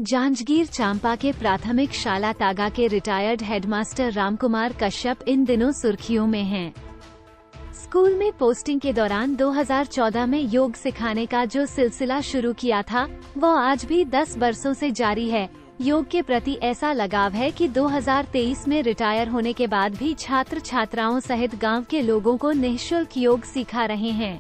जांजगीर चांपा के प्राथमिक शाला तागा के रिटायर्ड हेडमास्टर रामकुमार कश्यप इन दिनों सुर्खियों में हैं। स्कूल में पोस्टिंग के दौरान 2014 में योग सिखाने का जो सिलसिला शुरू किया था वो आज भी 10 वर्षों से जारी है। योग के प्रति ऐसा लगाव है कि 2023 में रिटायर होने के बाद भी छात्र छात्राओं सहित गांव के लोगों को निःशुल्क योग सिखा रहे हैं।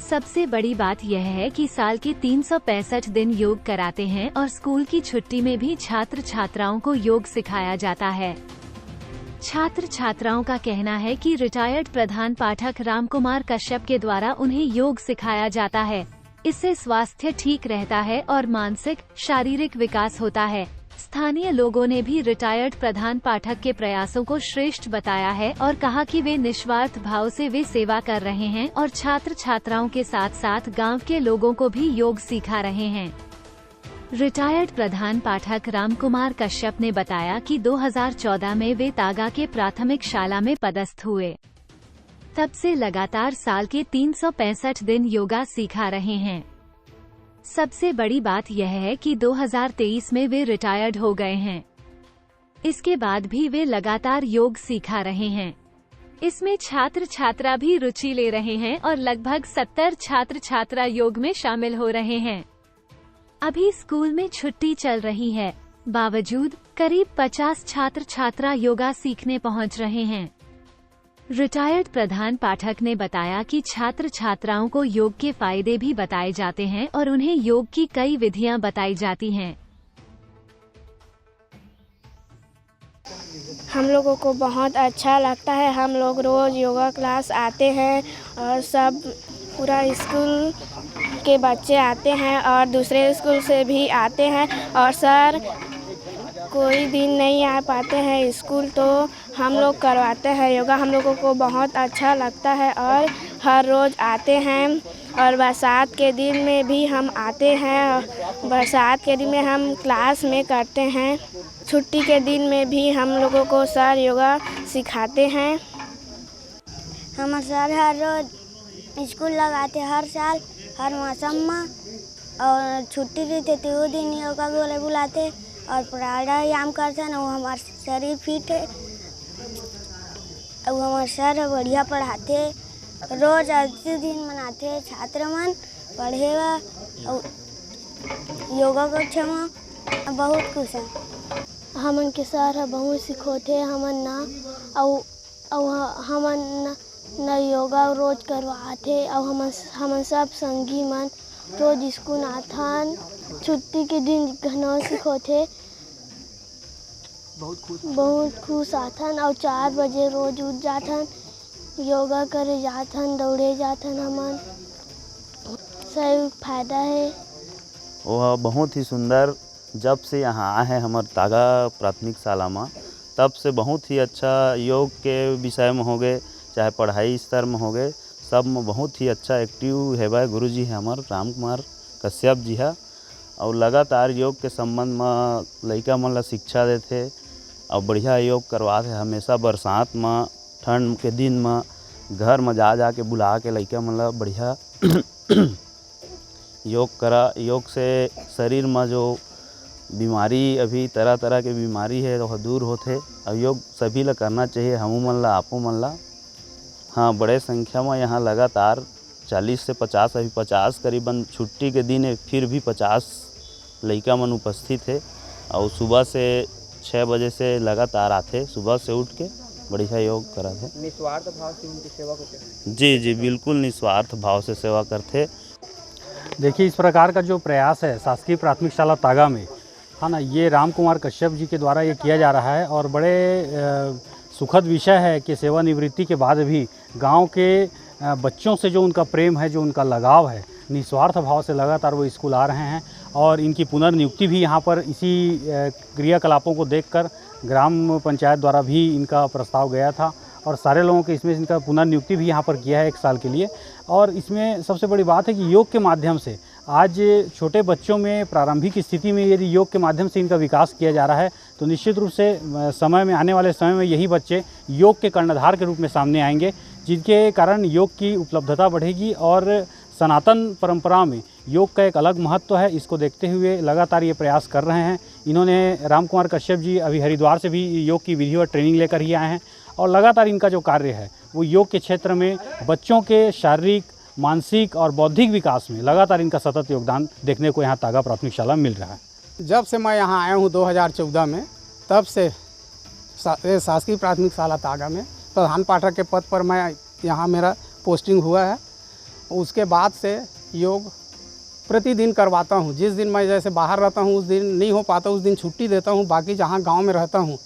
सबसे बड़ी बात यह है कि साल के 365 दिन योग कराते हैं और स्कूल की छुट्टी में भी छात्र छात्राओं को योग सिखाया जाता है। छात्र छात्राओं का कहना है कि रिटायर्ड प्रधान पाठक रामकुमार कश्यप के द्वारा उन्हें योग सिखाया जाता है। इससे स्वास्थ्य ठीक रहता है और मानसिक शारीरिक विकास होता है। स्थानीय लोगों ने भी रिटायर्ड प्रधान पाठक के प्रयासों को श्रेष्ठ बताया है और कहा कि वे निस्वार्थ भाव से वे सेवा कर रहे हैं और छात्र छात्राओं के साथ साथ गांव के लोगों को भी योग सिखा रहे हैं। रिटायर्ड प्रधान पाठक रामकुमार कश्यप ने बताया कि 2014 में वे तागा के प्राथमिक शाला में पदस्थ हुए। तब से लगातार साल के 365 दिन योगा सिखा रहे हैं। सबसे बड़ी बात यह है कि 2023 में वे रिटायर्ड हो गए हैं। इसके बाद भी वे लगातार योग सिखा रहे हैं। इसमें छात्र छात्रा भी रुचि ले रहे हैं और लगभग 70 छात्र छात्रा योग में शामिल हो रहे हैं। अभी स्कूल में छुट्टी चल रही है, बावजूद करीब 50 छात्र छात्रा योगा सीखने पहुंच रहे हैं। रिटायर्ड प्रधान पाठक ने बताया कि छात्र छात्राओं को योग के फायदे भी बताए जाते हैं और उन्हें योग की कई विधियां बताई जाती हैं। हम लोगों को बहुत अच्छा लगता है। हम लोग रोज योगा क्लास आते हैं और सब पूरा स्कूल के बच्चे आते हैं और दूसरे स्कूल से भी आते हैं और सर कोई दिन नहीं आ पाते हैं स्कूल तो हम लोग करवाते हैं योगा। हम लोगों को बहुत अच्छा लगता है और हर रोज़ आते हैं और बरसात के दिन में भी हम आते हैं। बरसात के दिन में हम क्लास में करते हैं। छुट्टी के दिन में भी हम लोगों को सर योगा सिखाते हैं। हमारे सर हर रोज़ स्कूल लगाते हर साल हर मौसम में और छुट्टी रहती तो वो दिन योगा के बुलाते और प्राणायाम करते हैं। वो हमारा शरीर फिट है और हमारे सर बढ़िया पढ़ाते रोज अच्छे दिन मनाते छात्र मन पढ़ेगा और योगा कक्षा में बहुत खुश है। हमन के सर बहुत सिखोते हमन ना और हमन न योगा रोज करवाते और हमन सब संगी मन रोज स्कूल आथन। छुट्टी के दिन घना सिखोते बहुत खुश आथन और 4 बजे रोज उठ जाथन योगा करे जाथन दौड़े जाथन। हमन सही फायदा है। वह बहुत ही सुंदर। जब से यहाँ आए हैं हमारे तागा प्राथमिक शाला में तब से बहुत ही अच्छा योग के विषय में हो गए चाहे पढ़ाई स्तर में हो गए सब में बहुत ही अच्छा एक्टिव है भाई। गुरु जी है हमारे रामकुमार कश्यप जी है और लगातार योग के संबंध में लड़का मन ला शिक्षा देते और बढ़िया योग करवाते। हमेशा बरसात में ठंड के दिन में घर में जा के बुला के लड़का मन ला बढ़िया योग करा। योग से शरीर में जो बीमारी अभी तरह तरह के बीमारी है तो दूर होते और योग सभी ला करना चाहिए। हमू मन ला आपो मन ला। हाँ, बड़े संख्या में यहाँ लगातार 40 से 50 अभी 50 करीबन छुट्टी के दिन है फिर भी 50 लड़का मन उपस्थित है और सुबह से 6 बजे से लगातार आते सुबह से उठ के बढ़िया योग कराते। निस्वार्थ भाव से उनकी सेवा करते। जी बिल्कुल निस्वार्थ भाव से सेवा करते। देखिए इस प्रकार का जो प्रयास है शासकीय प्राथमिक शाला तागा में है ना, ये रामकुमार कश्यप जी के द्वारा ये किया जा रहा है और बड़े सुखद विषय है कि सेवानिवृत्ति के बाद भी गांव के बच्चों से जो उनका प्रेम है जो उनका लगाव है निस्वार्थ भाव से लगातार वो स्कूल आ रहे हैं और इनकी पुनर्नियुक्ति भी यहाँ पर इसी क्रियाकलापों को देखकर ग्राम पंचायत द्वारा भी इनका प्रस्ताव गया था और सारे लोगों के इसमें इनका पुनर्नियुक्ति भी यहाँ पर किया है 1 साल के लिए। और इसमें सबसे बड़ी बात है कि योग के माध्यम से आज छोटे बच्चों में प्रारंभिक स्थिति में यदि योग के माध्यम से इनका विकास किया जा रहा है तो निश्चित रूप से समय में आने वाले समय में यही बच्चे योग के कर्णधार के रूप में सामने आएंगे जिनके कारण योग की उपलब्धता बढ़ेगी और सनातन परंपरा में योग का एक अलग महत्व है। इसको देखते हुए लगातार ये प्रयास कर रहे हैं। इन्होंने राम कुमार कश्यप जी अभी हरिद्वार से भी योग की विधि और ट्रेनिंग लेकर ही आए हैं और लगातार इनका जो कार्य है वो योग के क्षेत्र में बच्चों के शारीरिक, मानसिक और बौद्धिक विकास में लगातार इनका सतत योगदान देखने को यहाँ तागा प्राथमिक शाला में मिल रहा है। जब से मैं यहाँ आया हूँ 2014 में, तब से शासकीय प्राथमिक शाला तागा में प्रधान पाठक के पद पर मैं यहाँ मेरा पोस्टिंग हुआ है। उसके बाद से योग प्रतिदिन करवाता हूँ। जिस दिन मैं जैसे बाहर रहता हूँ उस दिन नहीं हो पाता, उस दिन छुट्टी देता हूँ। बाकी जहाँ गांव में रहता हूँ,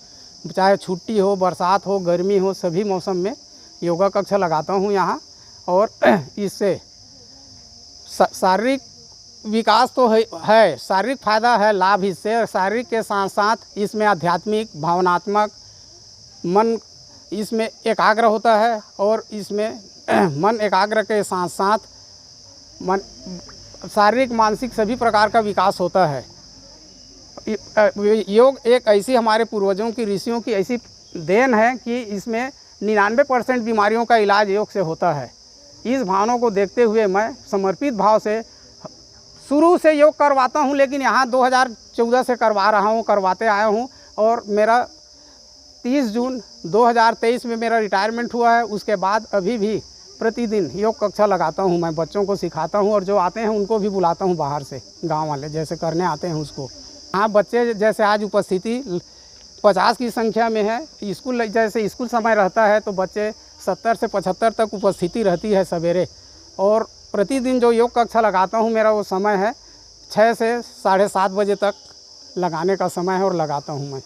चाहे छुट्टी हो, बरसात हो, गर्मी हो, सभी मौसम में योगा कक्षा लगाता हूँ यहाँ। और इससे शारीरिक विकास तो है, शारीरिक फायदा है, लाभ इससे। शारीरिक के साथ साथ इसमें आध्यात्मिक, भावनात्मक मन इसमें एकाग्र होता है और इसमें मन एकाग्र के साथ साथ मन शारीरिक, मानसिक सभी प्रकार का विकास होता है। योग एक ऐसी हमारे पूर्वजों की, ऋषियों की ऐसी देन है कि इसमें 99% बीमारियों का इलाज योग से होता है। इस भावना को देखते हुए मैं समर्पित भाव से शुरू से योग करवाता हूं, लेकिन यहाँ 2014 से करवा रहा हूं, करवाते आया हूं। और मेरा 30 जून 2023 में मेरा रिटायरमेंट हुआ है। उसके बाद अभी भी प्रतिदिन योग कक्षा लगाता हूं। मैं बच्चों को सिखाता हूं और जो आते हैं उनको भी बुलाता हूं बाहर से, गांव वाले जैसे करने आते हैं उसको। हाँ, बच्चे जैसे आज उपस्थिति 50 की संख्या में है। स्कूल जैसे स्कूल समय रहता है तो बच्चे 70 से 75 तक उपस्थिति रहती है सवेरे। और प्रतिदिन जो योग कक्षा लगाता हूँ मेरा वो समय है 6 से 7:30 बजे तक लगाने का समय है और लगाता हूँ मैं।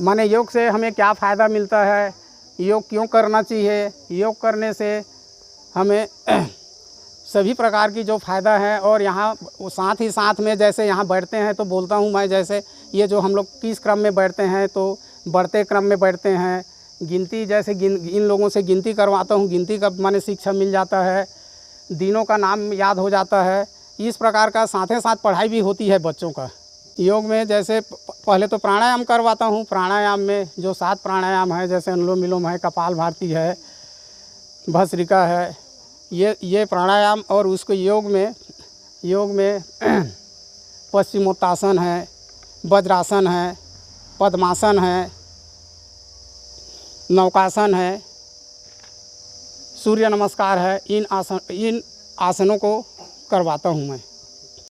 माने योग से हमें क्या फ़ायदा मिलता है, योग क्यों करना चाहिए, योग करने से हमें सभी प्रकार की जो फ़ायदा है। और यहाँ साथ ही साथ में जैसे यहाँ बैठते हैं तो बोलता हूँ मैं, जैसे ये जो हम लोग किस क्रम में बैठते हैं तो बढ़ते क्रम में बैठते हैं। गिनती जैसे इन लोगों से गिनती करवाता हूँ, गिनती का माने शिक्षा मिल जाता है, दिनों का नाम याद हो जाता है। इस प्रकार का साथ ही साथ पढ़ाई भी होती है बच्चों का। योग में जैसे पहले तो प्राणायाम करवाता हूँ। प्राणायाम में जो 7 प्राणायाम है, जैसे अनुलोम विलोम है, कपालभाति है, भस्त्रिका है, ये प्राणायाम। और उसको योग में पश्चिमोत्तासन है, वज्रासन है, पद्मासन है, नौकासन है, सूर्य नमस्कार है। इन आसनों को करवाता हूँ मैं।